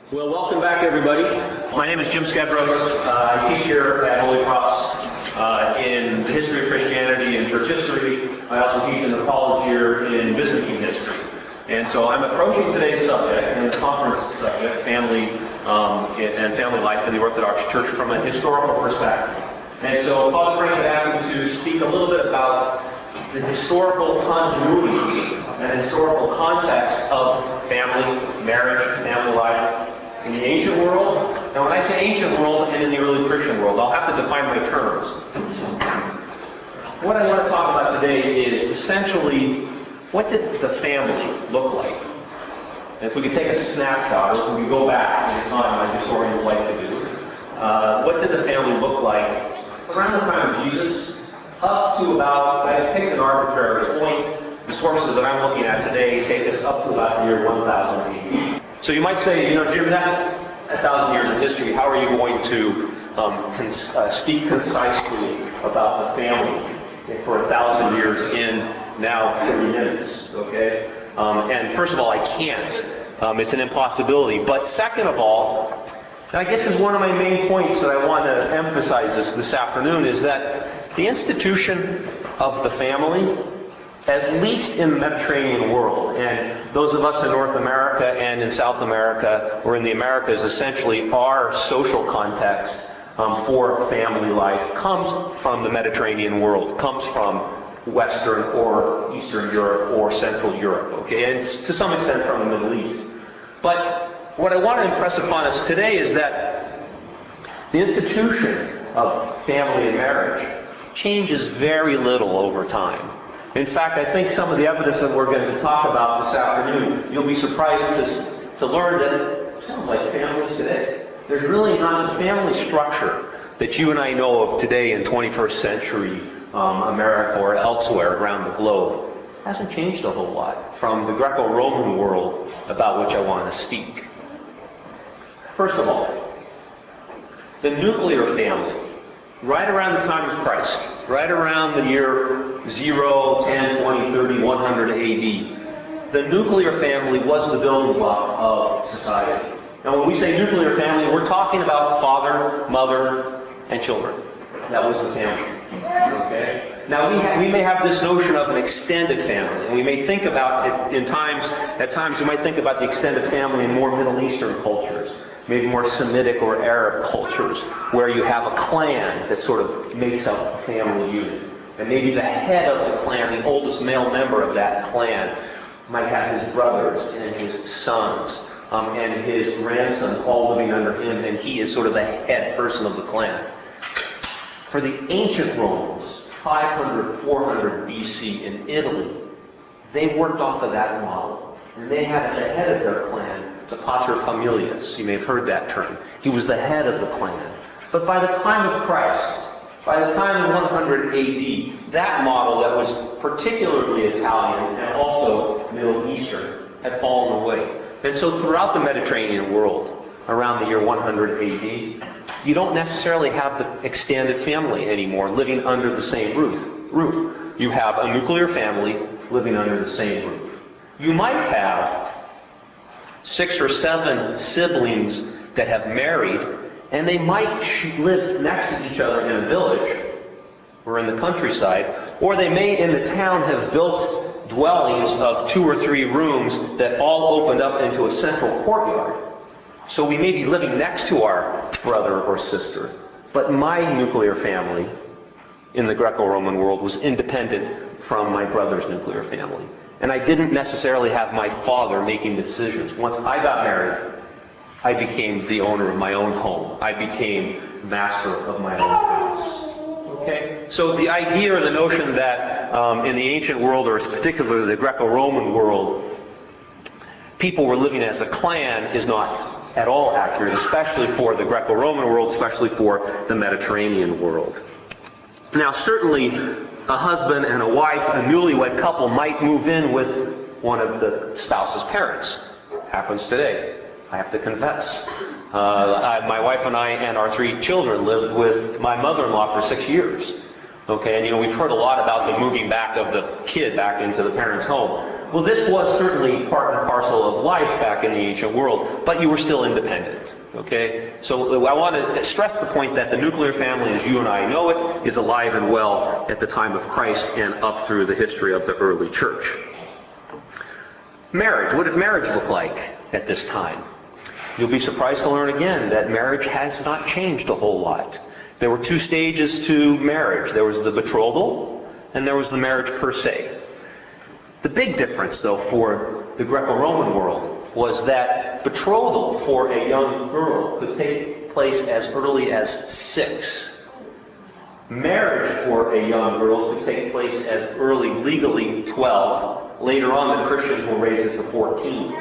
Well, welcome back, everybody. My name is Jim Skedros. I teach here at Holy Cross in the history of Christianity and church history. I also teach in the college here in Byzantine history. And so I'm approaching today's subject, and the conference subject, family and family life in the Orthodox Church from a historical perspective. And so Father Frank has asked me to speak a little bit about the historical continuity and historical context of family, marriage, family life in the ancient world. And when I say ancient world and in the early Christian world, I'll have to define my terms. What I want to talk about today is essentially, what did the family look like? And if we could take a snapshot, or if we could go back in time, like historians like to do, what did the family look like around the time of Jesus, up to about, I picked an arbitrary point. The sources that I'm looking at today take us up to about the year 1000 AD. So you might say, Jim, that's 1,000 years of history. How are you going to speak concisely about the family for 1,000 years in now 30 minutes? Okay? And first of all, I can't. It's an impossibility. But second of all, and I guess is one of my main points that I want to emphasize this afternoon, is that the institution of the family, at least in the Mediterranean world, and those of us in North America and in South America, or in the Americas, essentially our social context for family life comes from the Mediterranean world, comes from Western or Eastern Europe or Central Europe, okay, and to some extent from the Middle East. But what I want to impress upon us today is that the institution of family and marriage changes very little over time. In fact, I think some of the evidence that we're going to talk about this afternoon, you'll be surprised to learn that it sounds like families today. There's really not a family structure that you and I know of today in 21st century America or elsewhere around the globe. It hasn't changed a whole lot from the Greco-Roman world about which I want to speak. First of all, the nuclear family, right around the time of Christ, right around the year 0, 10, 20, 30, 100 AD, the nuclear family was the building block of society. Now, when we say nuclear family, we're talking about father, mother, and children. That was the family. Okay? Now, we may have this notion of an extended family, and we may think about it at times we might think about the extended family in more Middle Eastern cultures, maybe more Semitic or Arab cultures, where you have a clan that sort of makes up a family unit. And maybe the head of the clan, the oldest male member of that clan, might have his brothers and his sons and his grandsons all living under him, and he is sort of the head person of the clan. For the ancient Romans, 500, 400 BC in Italy, they worked off of that model. And they had at the head of their clan the paterfamilias. You may have heard that term. He was the head of the clan. But by the time of Christ, by the time of 100 AD, that model that was particularly Italian and also Middle Eastern had fallen away. And so throughout the Mediterranean world, around the year 100 AD, you don't necessarily have the extended family anymore living under the same roof. You have a nuclear family living under the same roof. You might have 6 or 7 siblings that have married, and they might live next to each other in a village or in the countryside, or they may in the town have built dwellings of 2 or 3 rooms that all opened up into a central courtyard. So we may be living next to our brother or sister, but my nuclear family in the Greco-Roman world was independent from my brother's nuclear family. And I didn't necessarily have my father making decisions. Once I got married, I became the owner of my own home. I became master of my own house. Okay? So the idea or the notion that in the ancient world, or particularly the Greco-Roman world, people were living as a clan is not at all accurate, especially for the Greco-Roman world, especially for the Mediterranean world. Now, certainly, a husband and a wife, a newlywed couple, might move in with one of the spouse's parents. Happens today. I have to confess. My wife and I and our 3 children lived with my mother-in-law for 6 years. Okay, and we've heard a lot about the moving back of the kid back into the parents' home. Well, this was certainly part and parcel of life back in the ancient world, but you were still independent. Okay? So I want to stress the point that the nuclear family, as you and I know it, is alive and well at the time of Christ and up through the history of the early church. Marriage. What did marriage look like at this time? You'll be surprised to learn again that marriage has not changed a whole lot. There were two stages to marriage. There was the betrothal, and there was the marriage per se. The big difference, though, for the Greco-Roman world was that betrothal for a young girl could take place as early as 6. Marriage for a young girl could take place as early, legally, 12. Later on, the Christians will raise it to 14.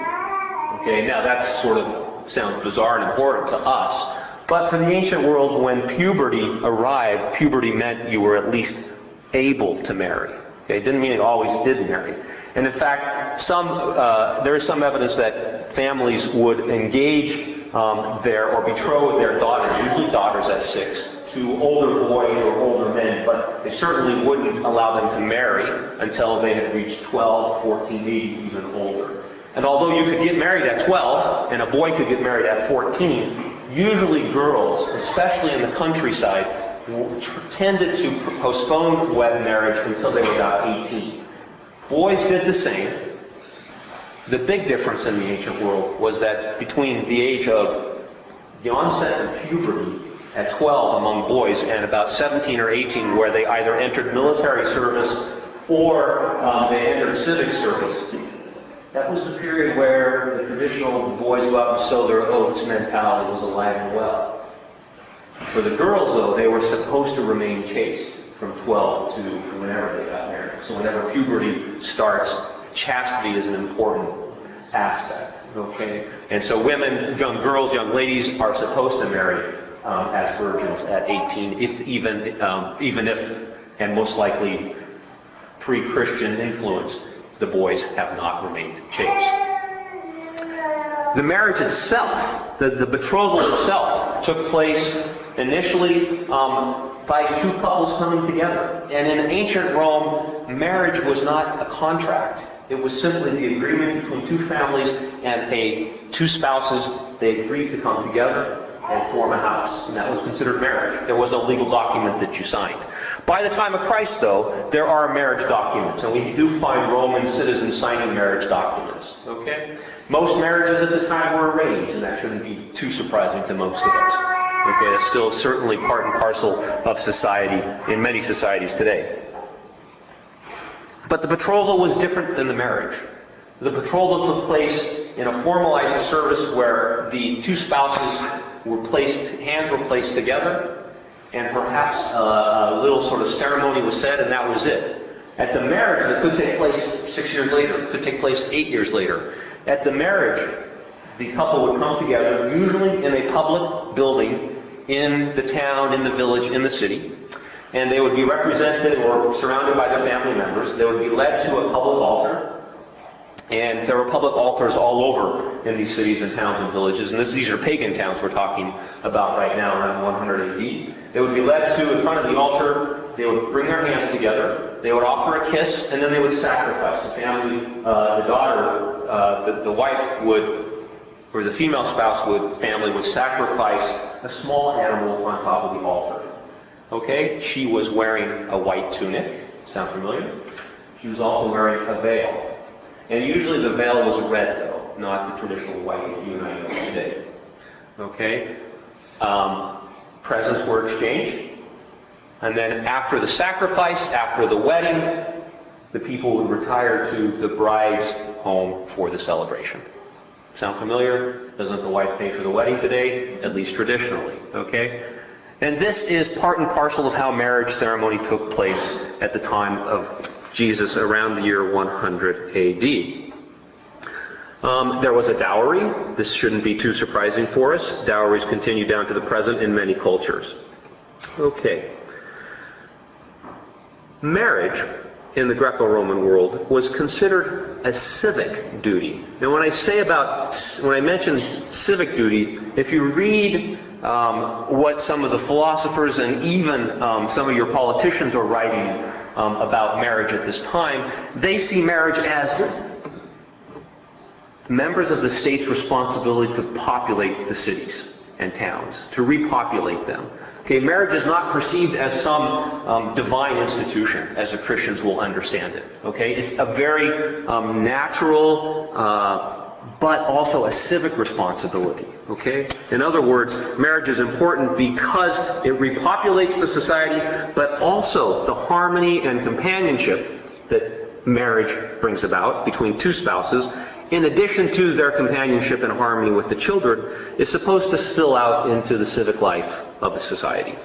Okay, now that's sort of sounds bizarre and important to us, but for the ancient world, when puberty arrived, puberty meant you were at least able to marry. Okay, it didn't mean it always did marry. And in fact, there is some evidence that families would engage or betroth their daughters, usually daughters at 6, to older boys or older men, but they certainly wouldn't allow them to marry until they had reached 12, 14, maybe even older. And although you could get married at 12, and a boy could get married at 14, usually girls, especially in the countryside, tended to postpone wed marriage until they were about 18. Boys did the same. The big difference in the ancient world was that between the age of the onset of puberty at 12 among boys and about 17 or 18 where they either entered military service or they entered civic service, that was the period where the traditional boys go out and sow their oats mentality was alive and well. For the girls, though, they were supposed to remain chaste from 12 to whenever they got married. So whenever puberty starts, chastity is an important aspect. Okay? And so women, young girls, young ladies are supposed to marry as virgins at 18, even if, and most likely pre-Christian influence, the boys have not remained chaste. The marriage itself, the betrothal itself, took place initially by two couples coming together. And in ancient Rome, marriage was not a contract. It was simply the agreement between two families and two spouses. They agreed to come together and form a house. And that was considered marriage. There was a legal document that you signed. By the time of Christ, though, there are marriage documents. And we do find Roman citizens signing marriage documents. Okay? Most marriages at this time were arranged, and that shouldn't be too surprising to most of us. Okay, it's still certainly part and parcel of society in many societies today. But the betrothal was different than the marriage. The betrothal took place in a formalized service where the two spouses hands were placed together, and perhaps a little sort of ceremony was said, and that was it. At the marriage, it could take place 6 years later, it could take place 8 years later. At the marriage, the couple would come together, usually in a public building in the town, in the village, in the city, and they would be represented or surrounded by their family members. They would be led to a public altar, and there were public altars all over in these cities and towns and villages, and these are pagan towns we're talking about right now, around 100 AD. They would be led to in front of the altar. They would bring their hands together, they would offer a kiss, and then they would sacrifice. The family, the daughter, the wife would, or the female spouse family would sacrifice a small animal on top of the altar. Okay? She was wearing a white tunic. Sound familiar? She was also wearing a veil. And usually the veil was red, though, not the traditional white that you and I know today. Okay? Presents were exchanged. And then after the sacrifice, after the wedding, the people would retire to the bride's home for the celebration. Sound familiar? Doesn't the wife pay for the wedding today? At least traditionally. Okay? And this is part and parcel of how marriage ceremony took place at the time of Jesus around the year 100 AD. There was a dowry. This shouldn't be too surprising for us. Dowries continue down to the present in many cultures. Okay. Marriage in the Greco-Roman world was considered a civic duty. Now when I mention civic duty, if you read what some of the philosophers and even some of your politicians are writing about marriage at this time, they see marriage as members of the state's responsibility to populate the cities and towns, to repopulate them. Okay, marriage is not perceived as some divine institution, as the Christians will understand it. Okay, it's a very natural, but also a civic responsibility. Okay, in other words, marriage is important because it repopulates the society, but also the harmony and companionship that marriage brings about between two spouses, in addition to their companionship and harmony with the children, is supposed to spill out into the civic life of the society.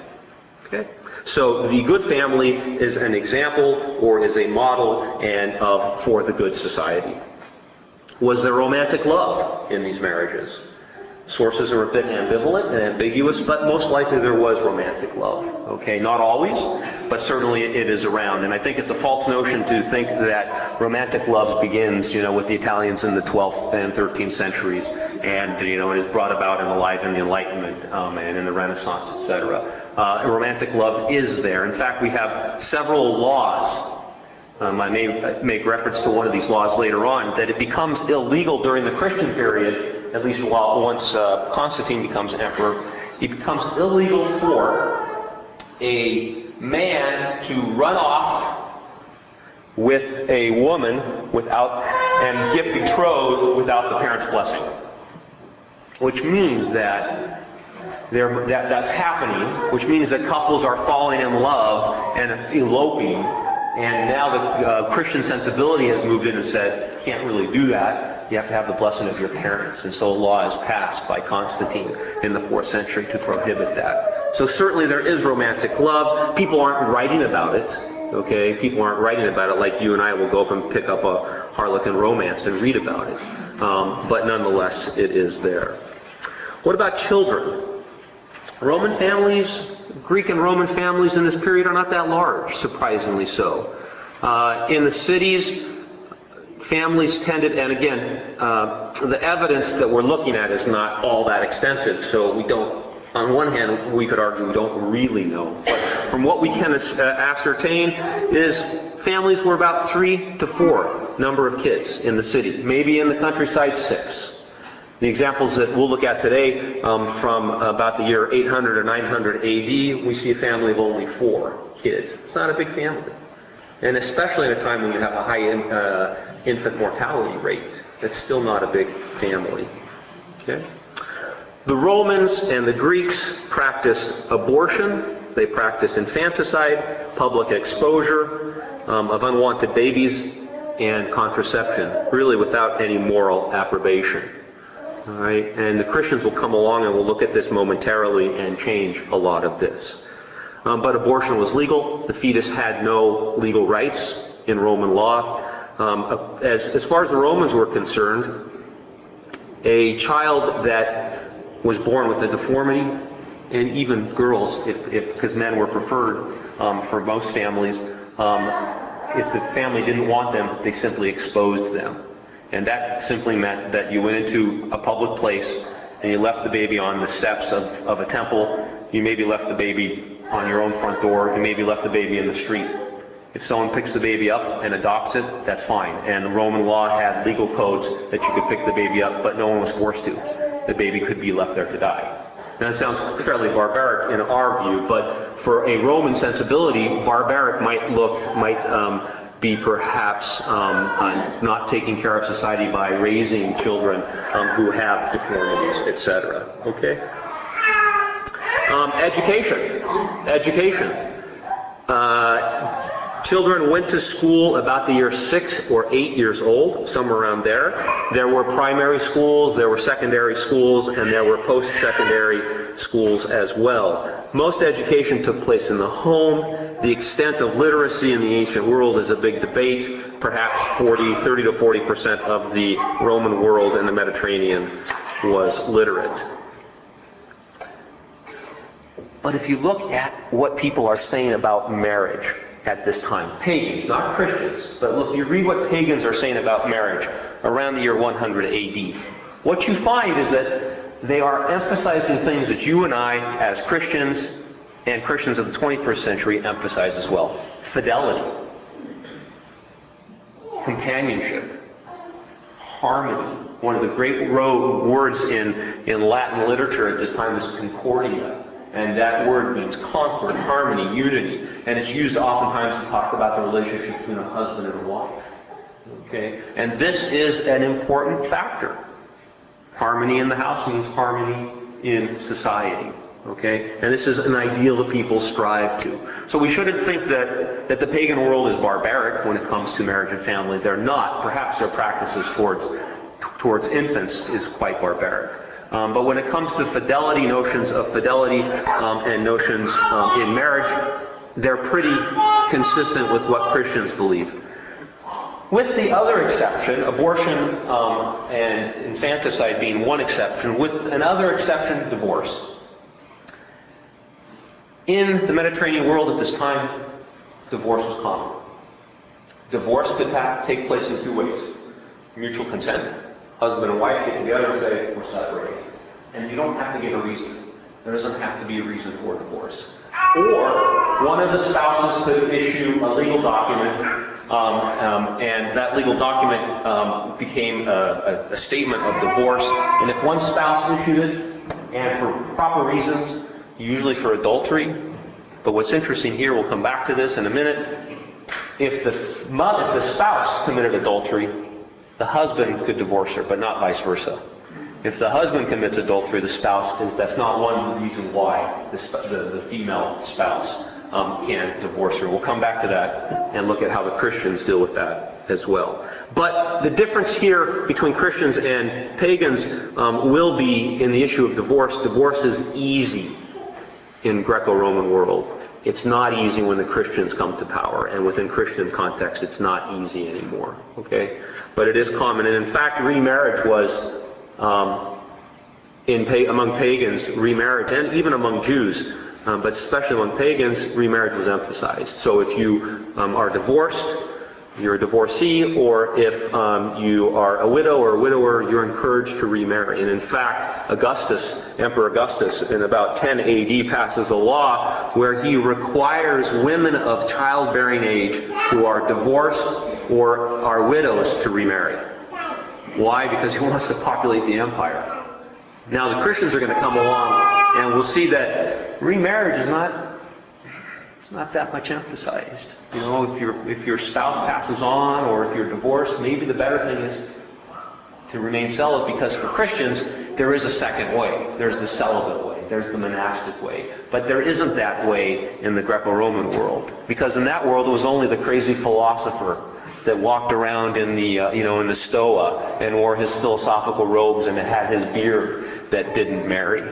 Okay? So the good family is an example or is a model for the good society. Was there romantic love in these marriages? Sources are a bit ambivalent and ambiguous, but most likely there was romantic love. Okay, not always, but certainly it is around. And I think it's a false notion to think that romantic love begins, with the Italians in the 12th and 13th centuries, and it is brought about and alive in the Enlightenment and in the Renaissance, etc. Romantic love is there. In fact, we have several laws. I may make reference to one of these laws later on, that it becomes illegal during the Christian period, at least once Constantine becomes emperor, it becomes illegal for a man to run off with a woman and get betrothed without the parents' blessing. Which means that that's happening, which means that couples are falling in love and eloping. And now the Christian sensibility has moved in and said, you can't really do that. You have to have the blessing of your parents. And so a law is passed by Constantine in the 4th century to prohibit that. So certainly there is romantic love. People aren't writing about it. Okay? People aren't writing about it like you and I will go up and pick up a Harlequin romance and read about it. But nonetheless, it is there. What about children? Roman families, Greek and Roman families in this period are not that large, surprisingly so. In the cities, families tended, and again, the evidence that we're looking at is not all that extensive, so we don't, on one hand, we could argue we don't really know. But from what we can ascertain is families were about 3 to 4 number of kids in the city, maybe in the countryside 6. The examples that we'll look at today from about the year 800 or 900 AD, we see a family of only 4 kids. It's not a big family. And especially in a time when you have a high infant mortality rate, it's still not a big family. Okay? The Romans and the Greeks practiced abortion. They practiced infanticide, public exposure of unwanted babies, and contraception, really without any moral approbation. All right, and the Christians will come along and we'll look at this momentarily and change a lot of this. But abortion was legal. The fetus had no legal rights in Roman law. As far as the Romans were concerned, a child that was born with a deformity, and even girls, because men were preferred for most families, if the family didn't want them, they simply exposed them. And that simply meant that you went into a public place and you left the baby on the steps of a temple. You maybe left the baby on your own front door. You maybe left the baby in the street. If someone picks the baby up and adopts it, that's fine. And the Roman law had legal codes that you could pick the baby up, but no one was forced to. The baby could be left there to die. Now, that sounds fairly barbaric in our view, but for a Roman sensibility, barbaric might be perhaps not taking care of society by raising children who have deformities, etc. Okay? Education. Children went to school about the year 6 or 8 years old, somewhere around there. There were primary schools, there were secondary schools, and there were post-secondary schools as well. Most education took place in the home. The extent of literacy in the ancient world is a big debate. Perhaps 30 to 40% of the Roman world and the Mediterranean was literate. But if you look at what people are saying about marriage at this time, pagans, not Christians, but look, you read what pagans are saying about marriage around the year 100 AD. What you find is that they are emphasizing things that you and I, as Christians and Christians of the 21st century, emphasize as well. Fidelity, companionship, harmony. One of the great words in Latin literature at this time is concordia. And that word means concord, harmony, unity. And it's used oftentimes to talk about the relationship between a husband and a wife. Okay? And this is an important factor. Harmony in the house means harmony in society. Okay? And this is an ideal that people strive to. So we shouldn't think that the pagan world is barbaric when it comes to marriage and family. They're not. Perhaps their practices towards infants is quite barbaric. But when it comes to fidelity, notions of fidelity and notions in marriage, they're pretty consistent with what Christians believe. With the other exception, abortion and infanticide being one exception, with another exception, divorce. In the Mediterranean world at this time, divorce was common. Divorce could take place in two ways. Mutual consent. Husband and wife get together and say, we're separating. And you don't have to give a reason. There doesn't have to be a reason for divorce. Or one of the spouses could issue a legal document, and that legal document became a statement of divorce. And if one spouse issued it, and for proper reasons, usually for adultery, but what's interesting here, we'll come back to this in a minute, if the spouse committed adultery, the husband could divorce her, but not vice versa. If the husband commits adultery, the spouse that's not one reason why the female spouse can divorce her. We'll come back to that and look at how the Christians deal with that as well. But the difference here between Christians and pagans will be in the issue of divorce. Divorce is easy in Greco-Roman world. It's not easy when the Christians come to power, and within Christian context, it's not easy anymore. Okay, but it is common, and in fact, remarriage was among pagans, remarriage, and even among Jews, but especially among pagans, remarriage was emphasized. So if you are divorced, you're a divorcee, or if you are a widow or a widower, you're encouraged to remarry. And in fact, Emperor Augustus, in about 10 AD, passes a law where he requires women of childbearing age who are divorced or are widows to remarry. Why? Because he wants to populate the empire. Now the Christians are going to come along, and we'll see that remarriage is not that much emphasized. You know, if your spouse passes on, or if you're divorced, maybe the better thing is to remain celibate, because for Christians there is a second way. There's the celibate way. There's the monastic way. But there isn't that way in the Greco-Roman world, because in that world it was only the crazy philosopher that walked around in the in the Stoa and wore his philosophical robes and had his beard that didn't marry.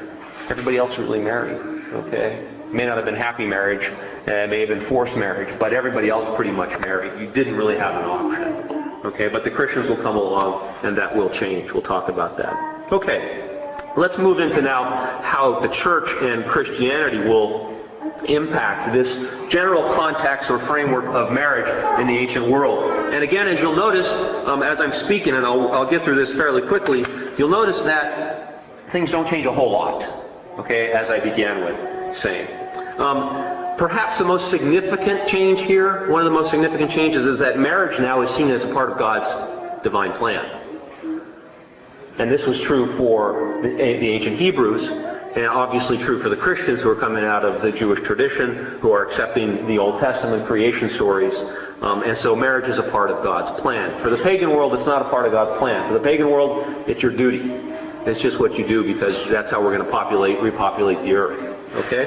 Everybody else really married. Okay. May not have been happy marriage, may have been forced marriage, but everybody else pretty much married. You didn't really have an option. Okay, but the Christians will come along, and that will change. We'll talk about that. Okay, let's move into now how the church and Christianity will impact this general context or framework of marriage in the ancient world. And again, as you'll notice, as I'm speaking, and I'll get through this fairly quickly, you'll notice that things don't change a whole lot. Okay, as I began with saying. Perhaps the most significant change here, one of the most significant changes, is that marriage now is seen as a part of God's divine plan. And this was true for the ancient Hebrews, and obviously true for the Christians who are coming out of the Jewish tradition, who are accepting the Old Testament creation stories. And so marriage is a part of God's plan. For the pagan world, it's not a part of God's plan. For the pagan world, it's your duty. It's just what you do, because that's how we're going to repopulate the earth. Okay?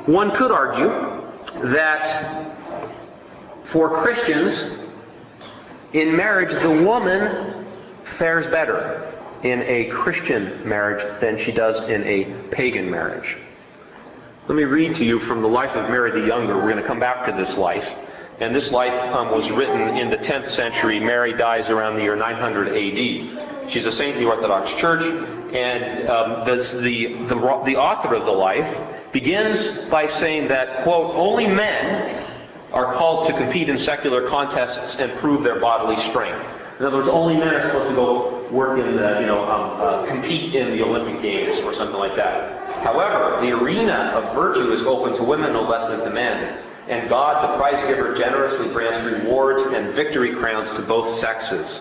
One could argue that for Christians, in marriage, the woman fares better in a Christian marriage than she does in a pagan marriage. Let me read to you from the life of Mary the Younger. We're going to come back to this life. And this life was written in the 10th century. Mary dies around the year 900 AD. She's a saint in the Orthodox Church, and the author of the life begins by saying that, quote, only men are called to compete in secular contests and prove their bodily strength. In other words, only men are supposed to go work in the, compete in the Olympic Games or something like that. However, the arena of virtue is open to women no less than to men. And God, the prize giver, generously grants rewards and victory crowns to both sexes.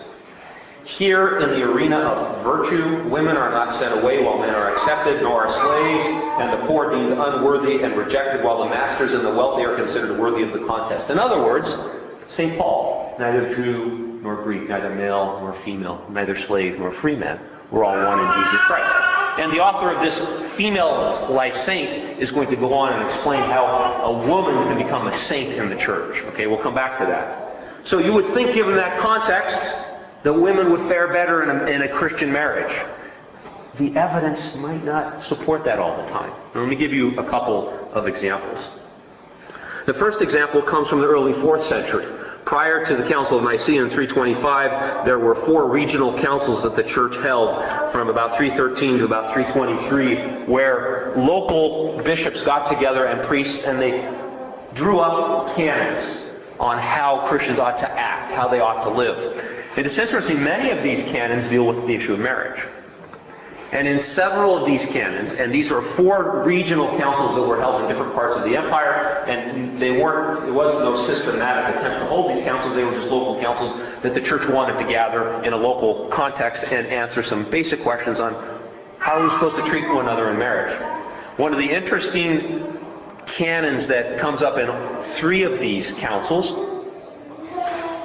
Here in the arena of virtue, women are not sent away while men are accepted, nor are slaves, and the poor deemed unworthy and rejected, while the masters and the wealthy are considered worthy of the contest. In other words, St. Paul, neither Jew nor Greek, neither male nor female, neither slave nor free man, we're all one in Jesus Christ. And the author of this female life saint is going to go on and explain how a woman can become a saint in the church. Okay, we'll come back to that. So you would think, given that context, that women would fare better in a Christian marriage. The evidence might not support that all the time. Now, let me give you a couple of examples. The first example comes from the early 4th century. Prior to the Council of Nicaea in 325, there were 4 regional councils that the church held from about 313 to about 323, where local bishops got together and priests, and they drew up canons on how Christians ought to act, how they ought to live. And it's interesting, many of these canons deal with the issue of marriage. And in several of these canons, and these are 4 regional councils that were held in different parts of the empire, and it was no systematic attempt to hold these councils, they were just local councils that the church wanted to gather in a local context and answer some basic questions on how are we supposed to treat one another in marriage. One of the interesting canons that comes up in 3 of these councils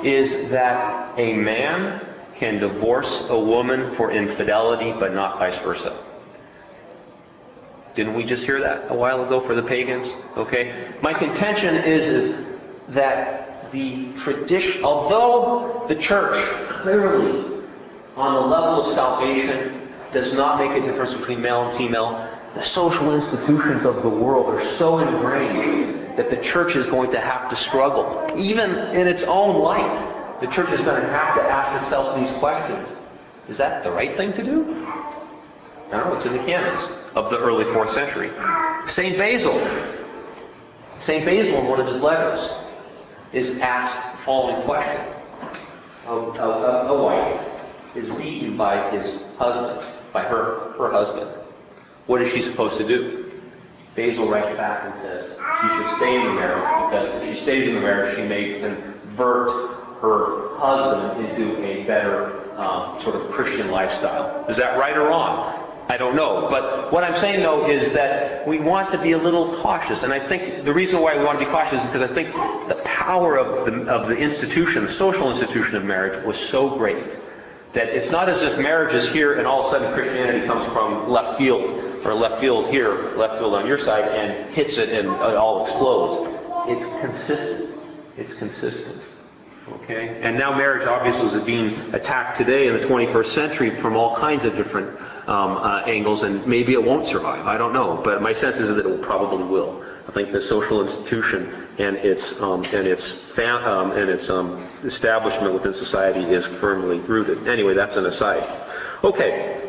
is that a man can divorce a woman for infidelity, but not vice versa. Didn't we just hear that a while ago for the pagans? Okay. My contention is that the tradition, although the church clearly, on the level of salvation, does not make a difference between male and female, the social institutions of the world are so ingrained that the church is going to have to struggle. Even in its own light, the church is going to have to ask itself these questions. Is that the right thing to do? I don't know. It's in the canons of the early 4th century. St. Basil in one of his letters is asked the following question. A wife is beaten by his husband, by her husband. What is she supposed to do? Basil writes back and says she should stay in the marriage, because if she stays in the marriage, she may convert her husband into a better sort of Christian lifestyle. Is that right or wrong? I don't know. But what I'm saying, though, is that we want to be a little cautious. And I think the reason why we want to be cautious is because I think the power of the institution, the social institution of marriage, was so great that it's not as if marriage is here and all of a sudden Christianity comes from left field, or left field here, left field on your side, and hits it and it all explodes. It's consistent. It's consistent. Okay? And now marriage obviously is being attacked today in the 21st century from all kinds of different angles, and maybe it won't survive. I don't know. But my sense is that it probably will. I think the social institution and its establishment within society is firmly rooted. Anyway, that's an aside. Okay.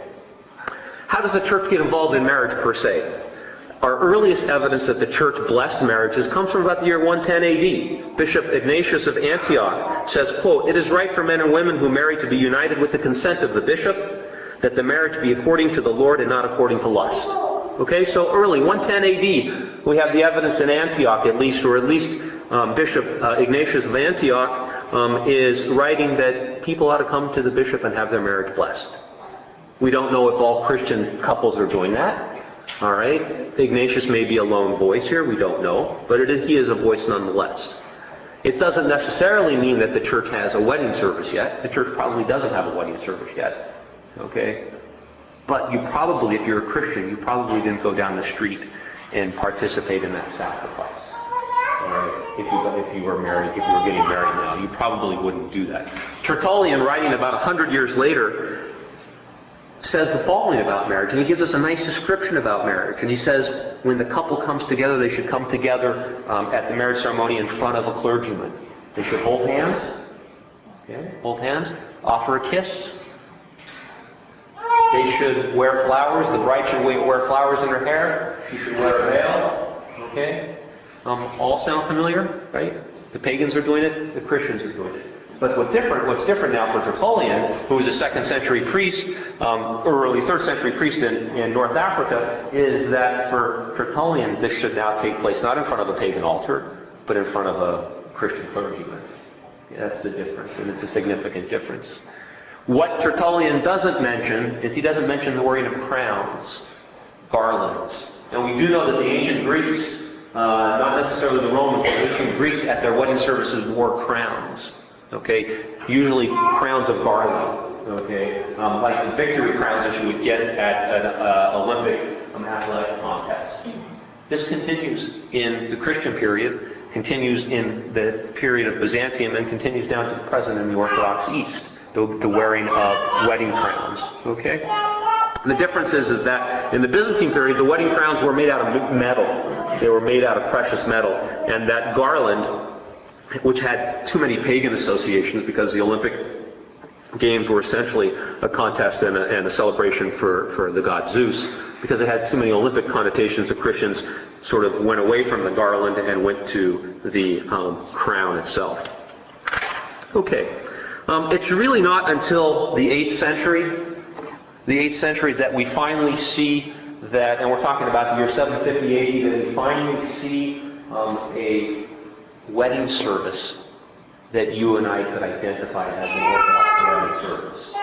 How does the church get involved in marriage per se? Our earliest evidence that the church blessed marriages comes from about the year 110 AD. Bishop Ignatius of Antioch says, quote, "It is right for men and women who marry to be united with the consent of the bishop, that the marriage be according to the Lord and not according to lust." Okay, so early, 110 AD, we have the evidence in Antioch at least, or at least Bishop Ignatius of Antioch is writing that people ought to come to the bishop and have their marriage blessed. We don't know if all Christian couples are doing that. All right, Ignatius may be a lone voice here, we don't know, but he is a voice nonetheless. It doesn't necessarily mean that the church has a wedding service yet. The church probably doesn't have a wedding service yet. Okay? But you probably, if you're a Christian, you probably didn't go down the street and participate in that sacrifice. All right? If you were married, if you were getting married now, you probably wouldn't do that. Tertullian, writing about 100 years later, says the following about marriage, and he gives us a nice description about marriage. And he says, when the couple comes together, they should come together at the marriage ceremony in front of a clergyman. They should hold hands. Okay, hold hands. Offer a kiss. They should wear flowers. The bride should wear flowers in her hair. She should wear a veil. Okay? All sound familiar, right? The pagans are doing it. The Christians are doing it. But what's different now for Tertullian, who was a 2nd century priest, or early 3rd century priest in North Africa, is that for Tertullian, this should now take place not in front of a pagan altar, but in front of a Christian clergyman. That's the difference, and it's a significant difference. What Tertullian doesn't mention is he doesn't mention the wearing of crowns, garlands. And we do know that the ancient Greeks, not necessarily the Romans, but the ancient Greeks at their wedding services wore crowns. Okay, usually crowns of garland. Okay, like the victory crowns that you would get at an Olympic athletic contest. This continues in the Christian period, continues in the period of Byzantium, and continues down to the present in the Orthodox East, the wearing of wedding crowns. Okay? And the difference is that in the Byzantine period, the wedding crowns were made out of metal. They were made out of precious metal. And that garland, which had too many pagan associations because the Olympic Games were essentially a contest and a celebration for the god Zeus, because it had too many Olympic connotations, the Christians sort of went away from the garland and went to the crown itself. Okay. It's really not until the 8th century that we finally see that, and we're talking about the year 750 AD, that we finally see a wedding service that you and I could identify as an Orthodox wedding service.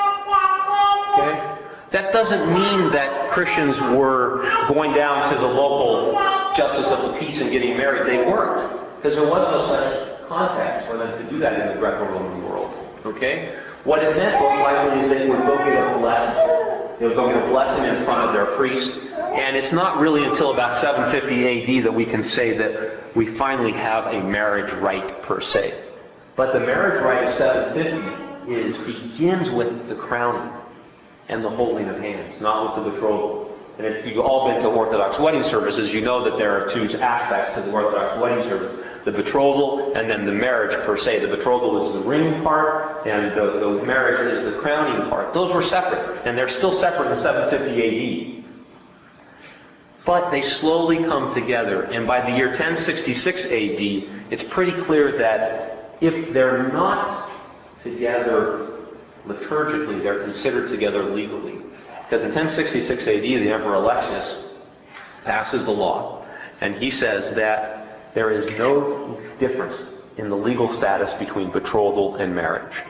Okay? That doesn't mean that Christians were going down to the local justice of the peace and getting married. They weren't, because there was no such context for them to do that in the Greco-Roman world. Okay? What it meant most likely is they would go get a blessing. They would go get a blessing in front of their priest. And it's not really until about 750 AD that we can say that we finally have a marriage rite per se. But the marriage rite of 750 begins with the crowning and the holding of hands, not with the betrothal. And if you've all been to Orthodox wedding services, you know that there are two aspects to the Orthodox wedding service: the betrothal and then the marriage per se. The betrothal is the ring part, and the marriage is the crowning part. Those were separate, and they're still separate in 750 AD. But they slowly come together, and by the year 1066 AD, it's pretty clear that if they're not together liturgically, they're considered together legally. Because in 1066 AD, the Emperor Alexius passes a law, and he says that there is no difference in the legal status between betrothal and marriage.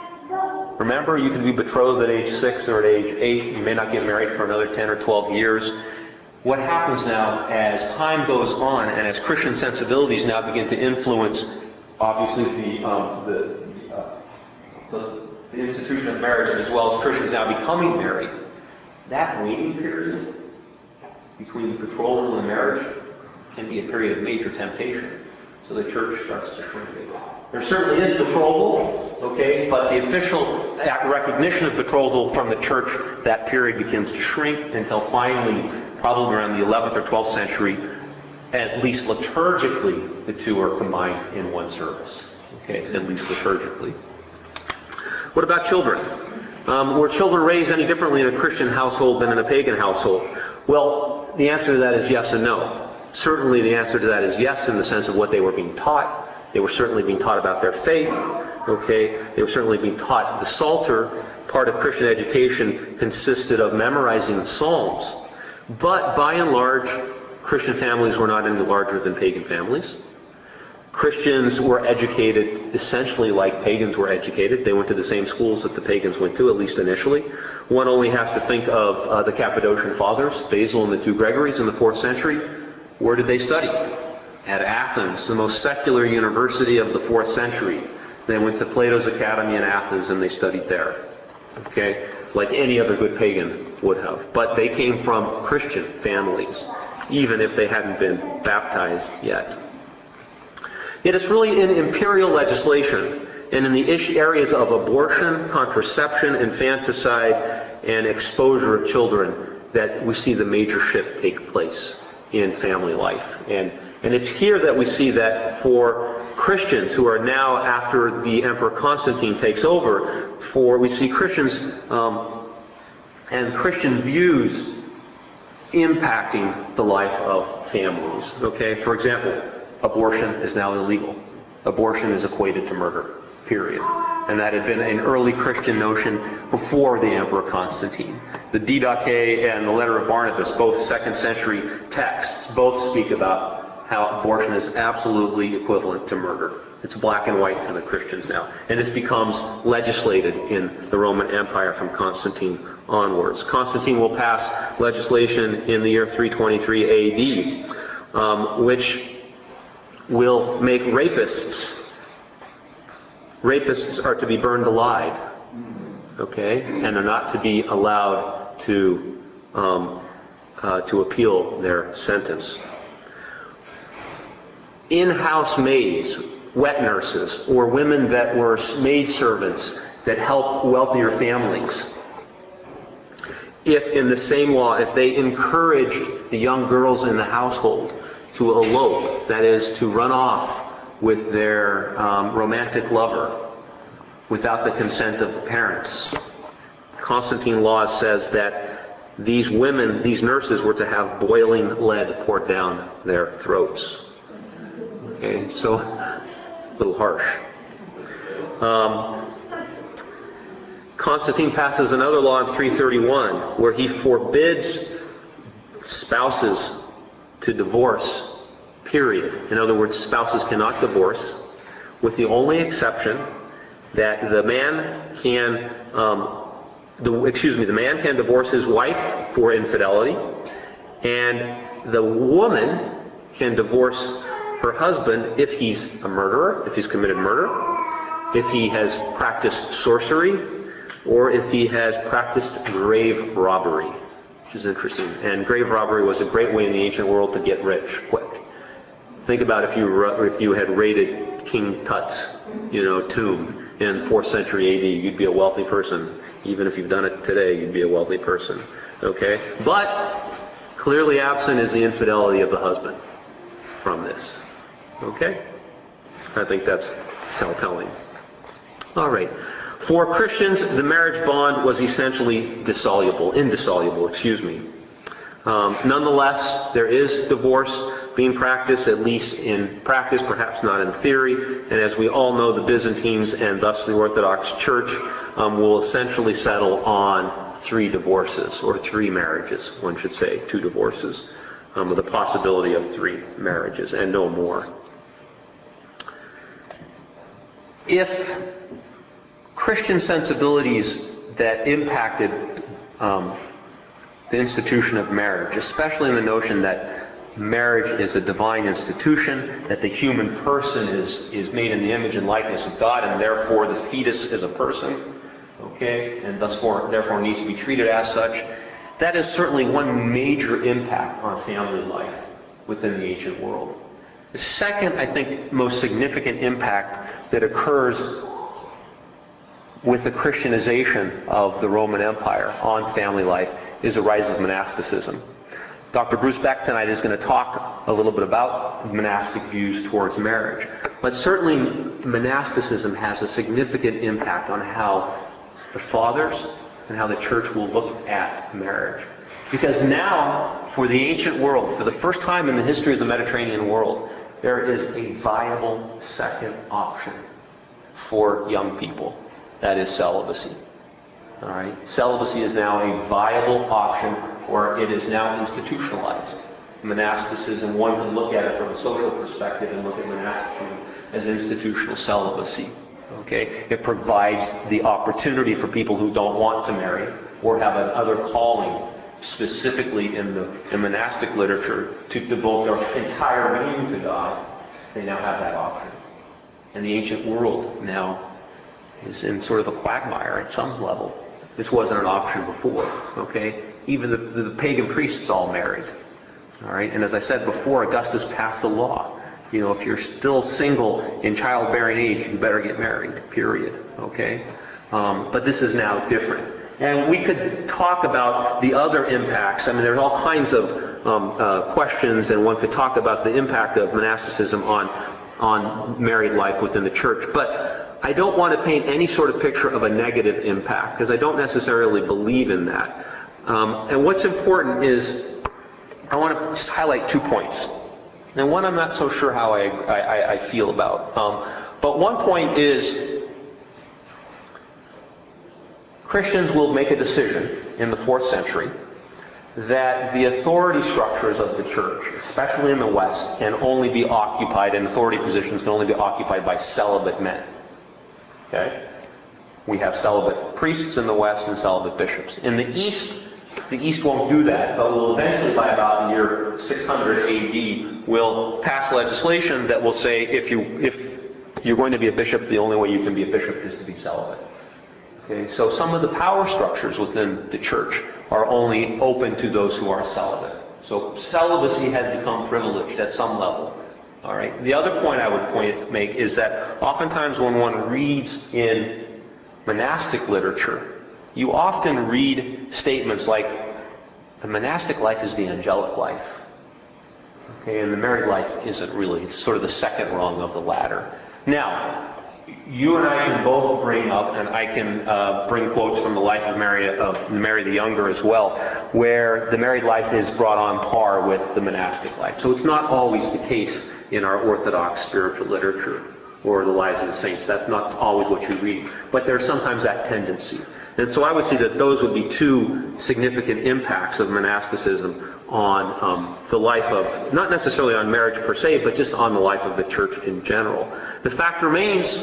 Remember, you can be betrothed at age 6 or at age 8. You may not get married for another 10 or 12 years. What happens now, as time goes on, and as Christian sensibilities now begin to influence, obviously, the institution of marriage, as well as Christians now becoming married, that waiting period between betrothal and marriage can be a period of major temptation. So the church starts to shrink. There certainly is betrothal, okay, but the official recognition of betrothal from the church, that period begins to shrink until finally, probably around the 11th or 12th century, at least liturgically, the two are combined in one service. Okay, at least liturgically. What about children? Were children raised any differently in a Christian household than in a pagan household? Well, the answer to that is yes and no. Certainly the answer to that is yes, in the sense of what they were being taught. They were certainly being taught about their faith. Okay, they were certainly being taught the Psalter. Part of Christian education consisted of memorizing the Psalms. But by and large, Christian families were not any larger than pagan families. Christians were educated essentially like pagans were educated. They went to the same schools that the pagans went to, at least initially. One only has to think of the Cappadocian Fathers, Basil and the two Gregories in the 4th century. Where did they study? At Athens, the most secular university of the 4th century. They went to Plato's Academy in Athens and they studied there. Okay? Like any other good pagan would have. But they came from Christian families, even if they hadn't been baptized yet. Yet it's really in imperial legislation and in the areas of abortion, contraception, infanticide, and exposure of children that we see the major shift take place in family life. And it's here that we see that for Christians who are now, after the Emperor Constantine takes over, we see Christians and Christian views impacting the life of families. Okay, for example, abortion is now illegal. Abortion is equated to murder, period. And that had been an early Christian notion before the Emperor Constantine. The Didache and the Letter of Barnabas, both 2nd century texts, both speak about how abortion is absolutely equivalent to murder. It's black and white for the Christians now. And this becomes legislated in the Roman Empire from Constantine onwards. Constantine will pass legislation in the year 323 AD, which will make rapists are to be burned alive, okay, and are not to be allowed to appeal their sentence. In-house maids, wet nurses, or women that were maid servants that helped wealthier families, if in the same law, if they encouraged the young girls in the household to elope, that is, to run off with their romantic lover without the consent of the parents, Constantine law says that these women, these nurses, were to have boiling lead poured down their throats. Okay, so a little harsh. Constantine passes another law in 331 where he forbids spouses to divorce, period. In other words, spouses cannot divorce, with the only exception that the man can the man can divorce his wife for infidelity, and the woman can divorce her husband if he's a murderer, if he's committed murder, if he has practiced sorcery, or if he has practiced grave robbery, which is interesting. And grave robbery was a great way in the ancient world to get rich quick. Think about if you had raided King Tut's, tomb in 4th century AD, you'd be a wealthy person. Even if you've done it today, you'd be a wealthy person. Okay? But clearly absent is the infidelity of the husband from this. Okay? I think that's telltale. All right. For Christians, the marriage bond was essentially indissoluble. Nonetheless, there is divorce being practiced, at least in practice, perhaps not in theory. And as we all know, the Byzantines and thus the Orthodox Church will essentially settle on 3 divorces, or 3 marriages, one should say, 2 divorces, with the possibility of 3 marriages and no more. If Christian sensibilities that impacted the institution of marriage, especially in the notion that marriage is a divine institution, that the human person is made in the image and likeness of God, and therefore the fetus is a person, okay, and therefore needs to be treated as such, that is certainly one major impact on family life within the ancient world. The second, I think, most significant impact that occurs with the Christianization of the Roman Empire on family life is the rise of monasticism. Dr. Bruce Beck tonight is going to talk a little bit about monastic views towards marriage. But certainly monasticism has a significant impact on how the fathers and how the church will look at marriage. Because now, for the ancient world, for the first time in the history of the Mediterranean world, there is a viable second option for young people. That is celibacy. All right? Celibacy is now a viable option, or it is now institutionalized. Monasticism, one can look at it from a social perspective and look at monasticism as institutional celibacy. Okay? It provides the opportunity for people who don't want to marry or have another calling, specifically in the monastic literature, to devote their entire being to God. They now have that option. And the ancient world now is in sort of a quagmire at some level. This wasn't an option before, okay? Even the pagan priests all married, all right? And as I said before, Augustus passed a law. If you're still single in childbearing age, you better get married, period, okay? But this is now different. And we could talk about the other impacts. I mean, there's all kinds of questions, and one could talk about the impact of monasticism on married life within the church. But I don't want to paint any sort of picture of a negative impact, because I don't necessarily believe in that. And what's important is, I want to just highlight 2 points. And one I'm not so sure how I feel about. But one point is, Christians will make a decision in the 4th century that the authority structures of the church, especially in the West, can only be occupied, and authority positions can only be occupied by celibate men. Okay? We have celibate priests in the West and celibate bishops. In the East won't do that, but will eventually, by about the year 600 AD, will pass legislation that will say if you're going to be a bishop, the only way you can be a bishop is to be celibate. Okay, so some of the power structures within the church are only open to those who are celibate. So celibacy has become privileged at some level. All right. The other point I would make is that oftentimes when one reads in monastic literature, you often read statements like, the monastic life is the angelic life. Okay, and the married life isn't really. It's sort of the second rung of the ladder. Now, you and I can both bring up, and I can bring quotes from the life of Mary the Younger as well, where the married life is brought on par with the monastic life. So it's not always the case in our Orthodox spiritual literature or the lives of the saints. That's not always what you read. But there's sometimes that tendency. And so I would say that those would be two significant impacts of monasticism on the life of, not necessarily on marriage per se, but just on the life of the church in general. The fact remains,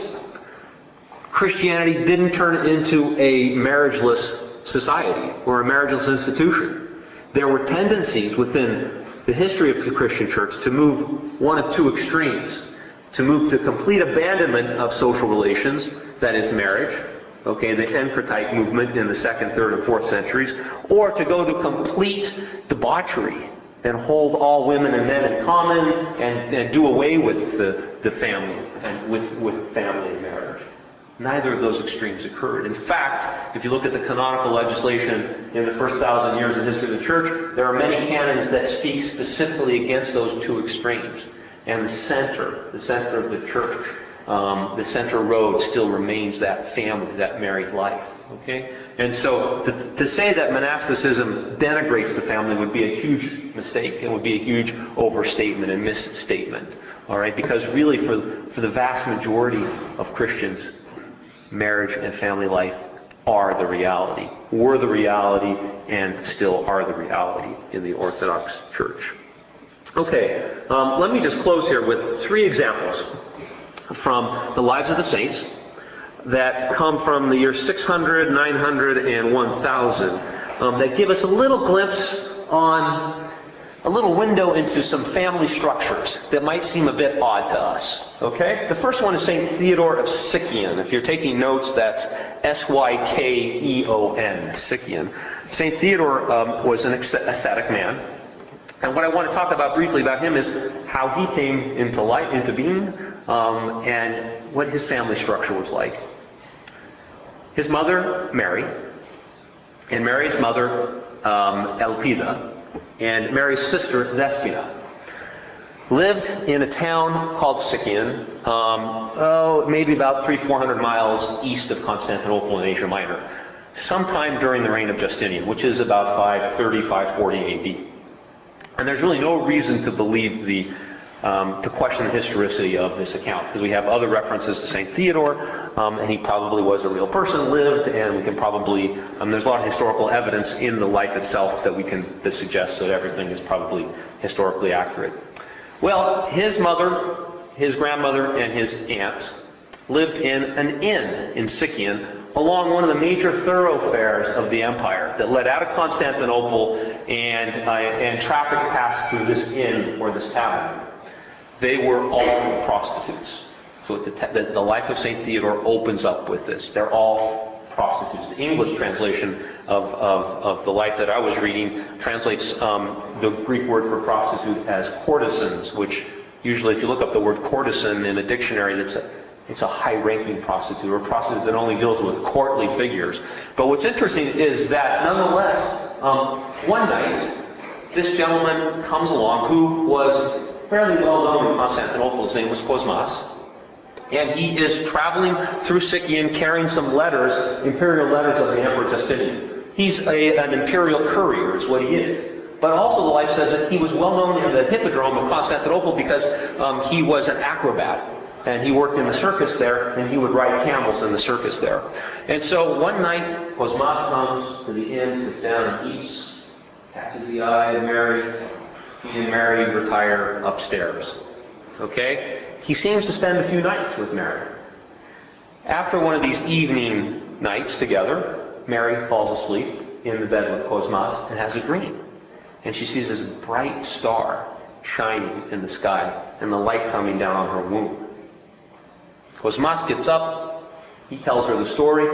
Christianity didn't turn into a marriageless society or a marriageless institution. There were tendencies within the history of the Christian church to move one of two extremes. To move to complete abandonment of social relations, that is marriage, okay, the Encretite movement in the 2nd, 3rd, and 4th centuries, or to go to complete debauchery and hold all women and men in common and do away with the family and with family and marriage. Neither of those extremes occurred. In fact, if you look at the canonical legislation in the first 1,000 years of the history of the church, there are many canons that speak specifically against those two extremes. And the center of the church, the center road still remains that family, that married life. Okay? And so to say that monasticism denigrates the family would be a huge mistake. It would be a huge overstatement and misstatement. All right? Because really for the vast majority of Christians, marriage and family life are the reality, were the reality, and still are the reality in the Orthodox Church. Okay, let me just close here with 3 examples from the lives of the saints that come from the year 600, 900, and 1000 that give us a little glimpse on a little window into some family structures that might seem a bit odd to us. Okay? The first one is St. Theodore of Sicyon. If you're taking notes, that's Sykeon, Sicyon. St. Theodore was an ascetic man. And what I want to talk about briefly about him is how he came into being, and what his family structure was like. His mother, Mary, and Mary's mother, Elpida, and Mary's sister, Despina, lived in a town called Sicyon, maybe about 300-400 miles east of Constantinople in Asia Minor, sometime during the reign of Justinian, which is about 530-540 AD. And there's really no reason to believe to question the historicity of this account, because we have other references to St. Theodore, and he probably was a real person, lived, and we can probably, there's a lot of historical evidence in the life itself that suggests that everything is probably historically accurate. Well, his mother, his grandmother, and his aunt lived in an inn in Sicyon along one of the major thoroughfares of the empire that led out of Constantinople, and traffic passed through this inn or this tavern. They were all prostitutes. So the life of St. Theodore opens up with this. They're all prostitutes. The English translation of the life that I was reading translates the Greek word for prostitute as courtesans, which usually, if you look up the word courtesan in a dictionary, it's a high-ranking prostitute, or a prostitute that only deals with courtly figures. But what's interesting is that, nonetheless, one night, this gentleman comes along who was fairly well known in Constantinople. His name was Cosmas. And he is traveling through Sicyon carrying some letters, imperial letters of the Emperor Justinian. He's an imperial courier, is what he is. But also the life says that he was well known in the hippodrome of Constantinople because he was an acrobat. And he worked in the circus there, and he would ride camels in the circus there. And so one night, Cosmas comes to the inn, sits down and eats, catches the eye of Mary. He and Mary retire upstairs. Okay? He seems to spend a few nights with Mary. After one of these evening nights together, Mary falls asleep in the bed with Cosmas and has a dream. And she sees this bright star shining in the sky and the light coming down on her womb. Cosmas gets up. He tells her the story.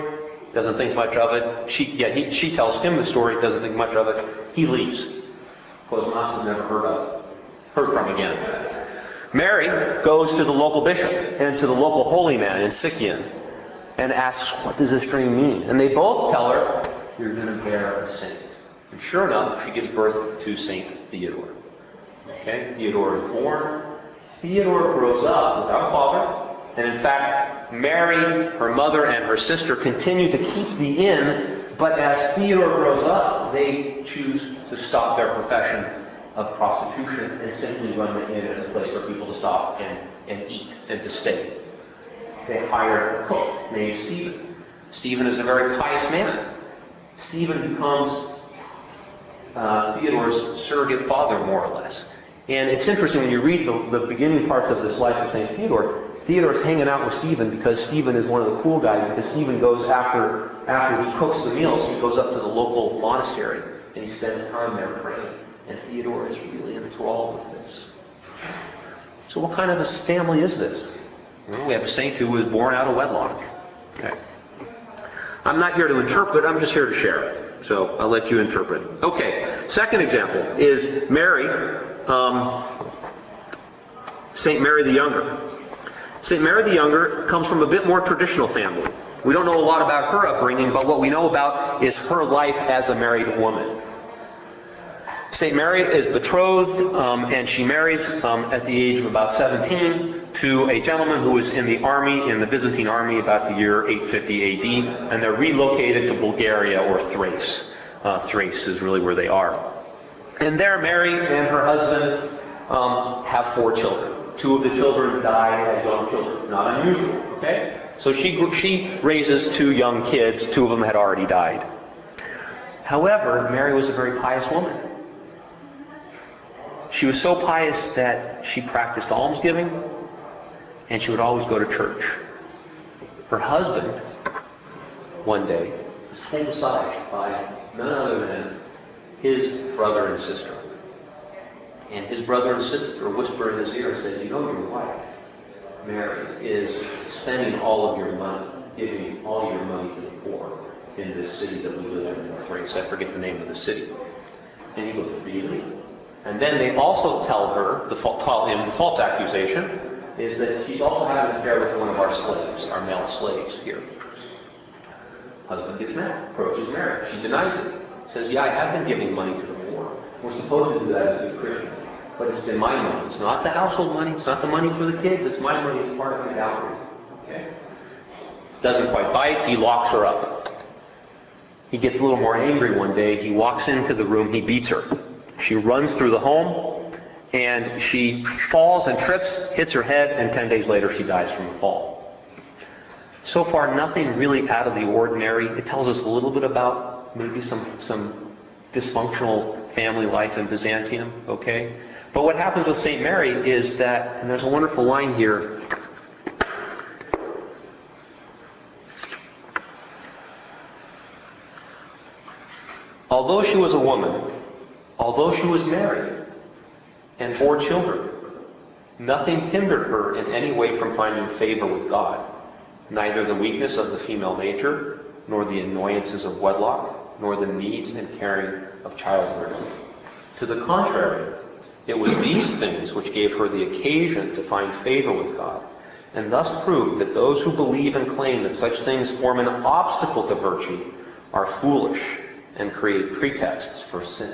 Doesn't think much of it. She tells him the story. Doesn't think much of it. He leaves. Cosmas is never heard from again. Mary goes to the local bishop and to the local holy man in Sicyon and asks, what does this dream mean? And they both tell her, you're going to bear a saint. And sure enough, she gives birth to Saint Theodore. Okay? Theodore is born. Theodore grows up without a father. And in fact, Mary, her mother, and her sister continue to keep the inn. But as Theodore grows up, they choose to stop their profession of prostitution and simply run the inn as a place for people to stop and eat and to stay. They hire a cook named Stephen. Stephen is a very pious man. Stephen becomes Theodore's surrogate father, more or less. And it's interesting when you read the beginning parts of this life of St. Theodore, Theodore's hanging out with Stephen because Stephen is one of the cool guys, because Stephen goes after he cooks the meals, he goes up to the local monastery and he spends time there praying. And Theodore is really enthralled with this. So what kind of a family is this? Well, we have a saint who was born out of wedlock. Okay. I'm not here to interpret, I'm just here to share. So I'll let you interpret. Okay, second example is Mary, St. Mary the Younger. St. Mary the Younger comes from a bit more traditional family. We don't know a lot about her upbringing, but what we know about is her life as a married woman. St. Mary is betrothed, and she marries at the age of about 17 to a gentleman who was in the army, in the Byzantine army, about the year 850 AD, and they're relocated to Bulgaria or Thrace. Thrace is really where they are. And there Mary and her husband have 4 children. 2 of the children die as young children. Not unusual, okay? So she raises 2 young kids. 2 of them had already died. However, Mary was a very pious woman. She was so pious that she practiced almsgiving, and she would always go to church. Her husband, one day, was pulled aside by none other than his brother and sister. And his brother and sister whispered in his ear and said, you know your wife, Mary, is spending all of your money, giving all your money to the poor in this city that we live in Thrace. I forget the name of the city. And he goes, really? And then they also tell him the false accusation is that she's also having an affair with one of our slaves, our male slaves here. Husband gets mad, approaches Mary. She denies it. Says, yeah, I have been giving money to the poor. We're supposed to do that as good Christians. But it's been my money. It's not the household money. It's not the money for the kids. It's my money. It's part of my dowry. Okay? Doesn't quite bite. He locks her up. He gets a little more angry one day. He walks into the room. He beats her. She runs through the home, and she falls and trips, hits her head, and 10 days later she dies from a fall. So far, nothing really out of the ordinary. It tells us a little bit about maybe some dysfunctional family life in Byzantium, okay? But what happens with St. Mary is that, and there's a wonderful line here, although she was a woman, although she was married and bore children, nothing hindered her in any way from finding favor with God. Neither the weakness of the female nature, nor the annoyances of wedlock, nor the needs and caring of childbirth. To the contrary, it was these things which gave her the occasion to find favor with God, and thus prove that those who believe and claim that such things form an obstacle to virtue are foolish and create pretexts for sin.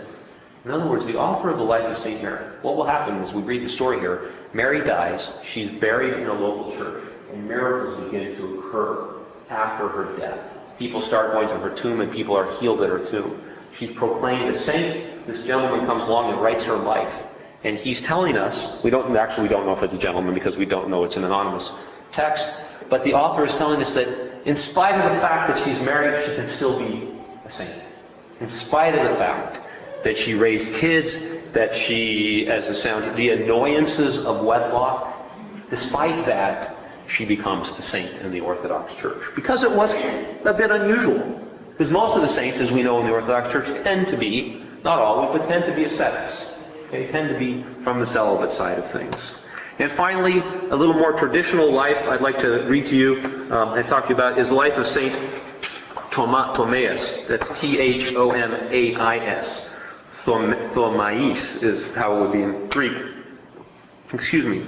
In other words, the author of the life of St. Mary, what will happen as we read the story here, Mary dies, she's buried in a local church, and miracles begin to occur after her death. People start going to her tomb, and people are healed at her tomb. She's proclaimed a saint. This gentleman comes along and writes her life. And he's telling us, we don't know if it's a gentleman because we don't know, it's an anonymous text, but the author is telling us that in spite of the fact that she's married, she can still be a saint. In spite of the fact that she raised kids, that she, as it sounded, the annoyances of wedlock. Despite that, she becomes a saint in the Orthodox Church. Because it was a bit unusual. Because most of the saints, as we know in the Orthodox Church, tend to be, not always, but tend to be ascetics. They tend to be from the celibate side of things. And finally, a little more traditional life I'd like to read to you and talk to you about is the life of Saint Tomatillo. That's Thomais. Thomais is how it would be in Greek. Excuse me.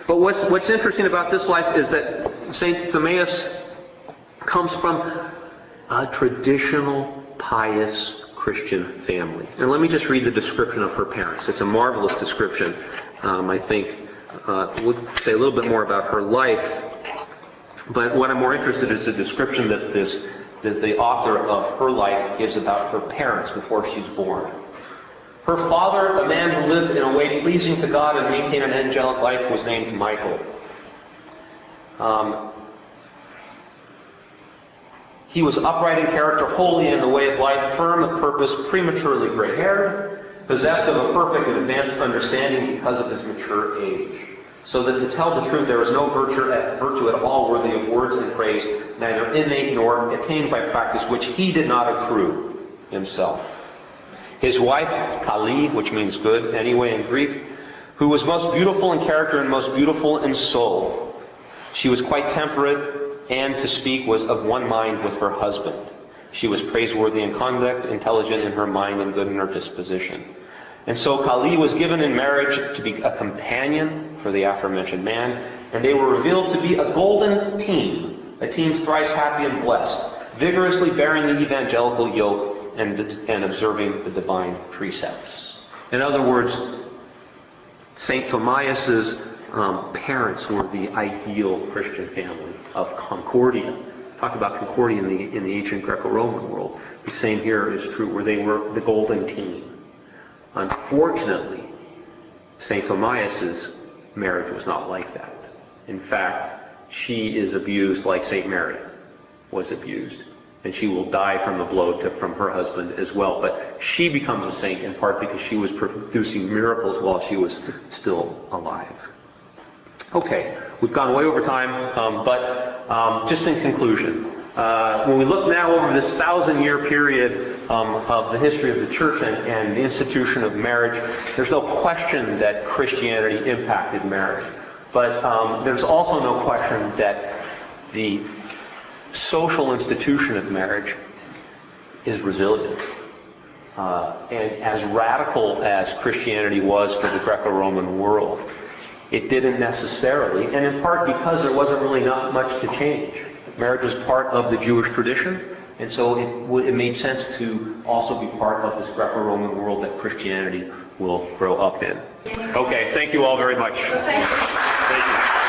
But what's interesting about this life is that Saint Tomatillo comes from a traditional, pious Christian family. And let me just read the description of her parents. It's a marvelous description. I think we'll say a little bit more about her life. But what I'm more interested in is the description that the author of her life gives about her parents before she's born. Her father, a man who lived in a way pleasing to God and maintained an angelic life, was named Michael. He was upright in character, holy in the way of life, firm of purpose, prematurely gray-haired, possessed of a perfect and advanced understanding because of his mature age. So that to tell the truth, there is no virtue at all worthy of words and praise, neither innate nor attained by practice, which he did not accrue himself. His wife, Kali, which means good anyway in Greek, who was most beautiful in character and most beautiful in soul. She was quite temperate, and to speak was of one mind with her husband. She was praiseworthy in conduct, intelligent in her mind, and good in her disposition. And so Kali was given in marriage to be a companion for the aforementioned man, and they were revealed to be a golden team, a team thrice happy and blessed, vigorously bearing the evangelical yoke and observing the divine precepts. In other words, St. Tomatillo's parents were the ideal Christian family of Concordia. Talk about Concordia in the ancient Greco-Roman world. The same here is true, where they were the golden team. Unfortunately, St. Tomatillo's marriage was not like that. In fact, she is abused like St. Mary was abused. And she will die from the blow from her husband as well. But she becomes a saint in part because she was producing miracles while she was still alive. Okay, we've gone way over time, but just in conclusion, when we look now over this 1,000-year period of the history of the church and the institution of marriage, there's no question that Christianity impacted marriage. But there's also no question that the social institution of marriage is resilient. And as radical as Christianity was for the Greco-Roman world, it didn't necessarily, and in part because there wasn't really not much to change. Marriage was part of the Jewish tradition, and so it made sense to also be part of this Greco-Roman world that Christianity will grow up in. Okay, thank you all very much. Thank you. Thank you.